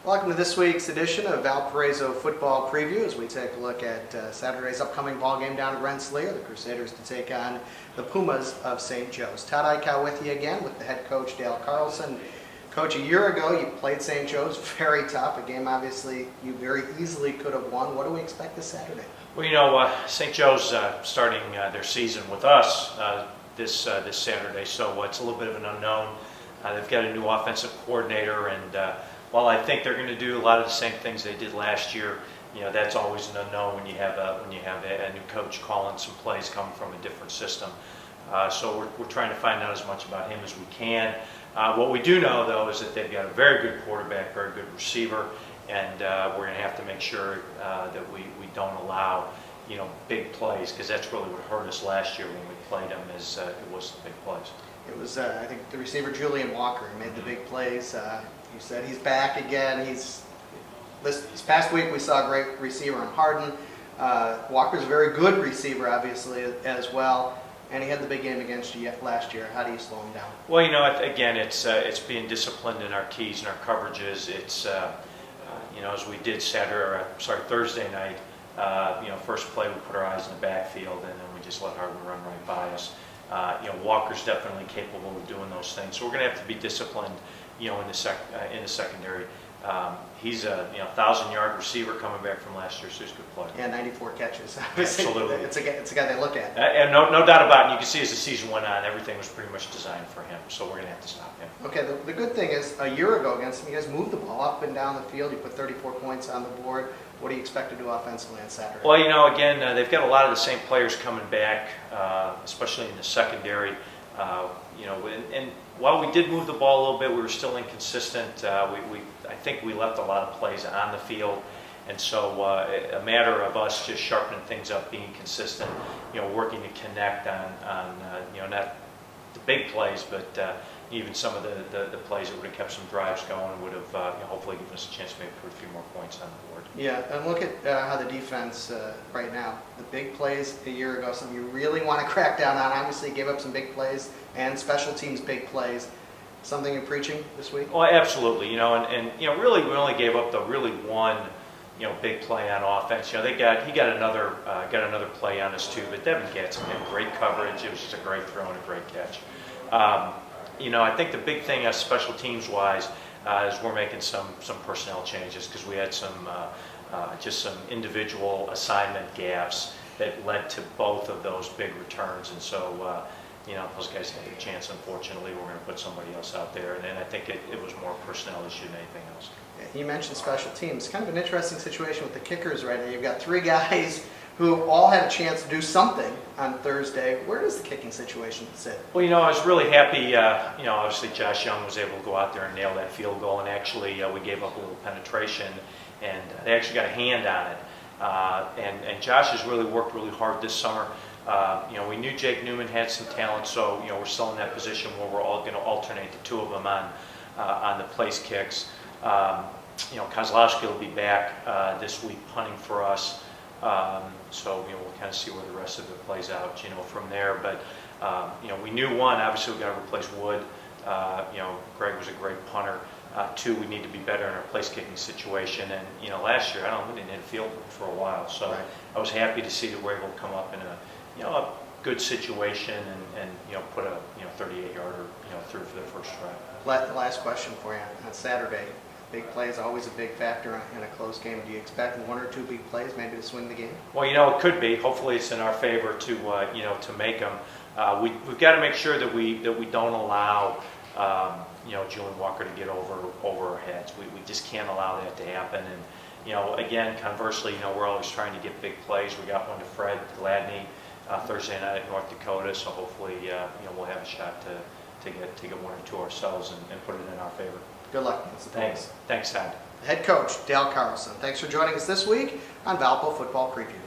Welcome to this week's edition of Valpo Football Preview as we take a look at Saturday's upcoming ball game down at Rensselaer. The Crusaders to take on the Pumas of St. Joe's. Todd Ickow with you again with the head coach Dale Carlson. Coach, a year ago you played St. Joe's, very tough, a game obviously you very easily could have won. What do we expect this Saturday? Well, St. Joe's starting their season with us this Saturday, so it's a little bit of an unknown. They've got a new offensive coordinator, and while I think they're going to do a lot of the same things they did last year, that's always an unknown when you have a new coach calling some plays coming from a different system. So we're trying to find out as much about him as we can. What we do know, though, is that they've got a very good quarterback, very good receiver, and we're going to have to make sure that we don't allow big plays, because that's really what hurt us last year when we played them. It was the big plays. It was, I think, the receiver Julian Walker made the big plays. You said he's back again. This past week we saw a great receiver in Harden. Walker's a very good receiver, obviously, as well. And he had the big game against you last year. How do you slow him down? Well, again, it's being disciplined in our keys and our coverages. It's as we did Thursday night. First play we put our eyes in the backfield, and then we just let Harden run right by us. Walker's definitely capable of doing those things, so we're going to have to be disciplined. In the secondary, he's a 1,000-yard receiver coming back from last year, so he's a good player. Yeah, 94 catches. Absolutely, it's a guy they look at. And no doubt about it. And you can see as the season went on, everything was pretty much designed for him. So we're going to have to stop him. Okay. The good thing is, a year ago against him, you guys moved the ball up and down the field. You put 34 points on the board. What do you expect to do offensively on Saturday? Well, again, they've got a lot of the same players coming back, especially in the secondary. And while we did move the ball a little bit, we were still inconsistent. I think we left a lot of plays on the field, and so a matter of us just sharpening things up, being consistent, working to connect on not the big plays, but even some of the plays that would have kept some drives going, would have hopefully given us a chance to maybe put a few more points on the board. Yeah, and look at how the defense right now, the big plays a year ago, something you really want to crack down on. Obviously gave up some big plays and special teams big plays. Something you're preaching this week? Well, absolutely. And really we only gave up the really one big play on offense. He got another play on us too, but Devin Gatson had great coverage. It was just a great throw and a great catch. I think the big thing as special teams wise is we're making some personnel changes, because we had some individual assignment gaps that led to both of those big returns, and so those guys had their chance. Unfortunately, we're going to put somebody else out there, and I think it was more a personnel issue than anything else. You mentioned special teams. Kind of an interesting situation with the kickers right now. You've got three guys who all had a chance to do something on Thursday. Where does the kicking situation sit? Well, I was really happy. Obviously Josh Young was able to go out there and nail that field goal, and actually we gave up a little penetration, and they actually got a hand on it. And Josh has really worked really hard this summer. We knew Jake Newman had some talent, so we're still in that position where we're all going to alternate the two of them on the place kicks. Kozlowski will be back this week punting for us. So we'll kind of see where the rest of it plays out from there. But we knew, one, obviously we got to replace Wood. Greg was a great punter. Two, we need to be better in our place kicking situation. And last year we didn't hit a field goal for a while, so right. I was happy to see that we're able to come up in a good situation and put a 38-yarder through for the first try. Last question for you on Saturday. Big play is always a big factor in a close game. Do you expect one or two big plays maybe to swing the game? Well, it could be. Hopefully, it's in our favor to make them. We've got to make sure that we don't allow Julian Walker to get over our heads. We just can't allow that to happen. And again, conversely, we're always trying to get big plays. We got one to Fred Gladney Thursday night at North Dakota, so hopefully we'll have a shot to get one or two ourselves and put it in our favor. Good luck. Thanks, Todd. Head coach Dale Carlson. Thanks for joining us this week on Valpo Football Preview.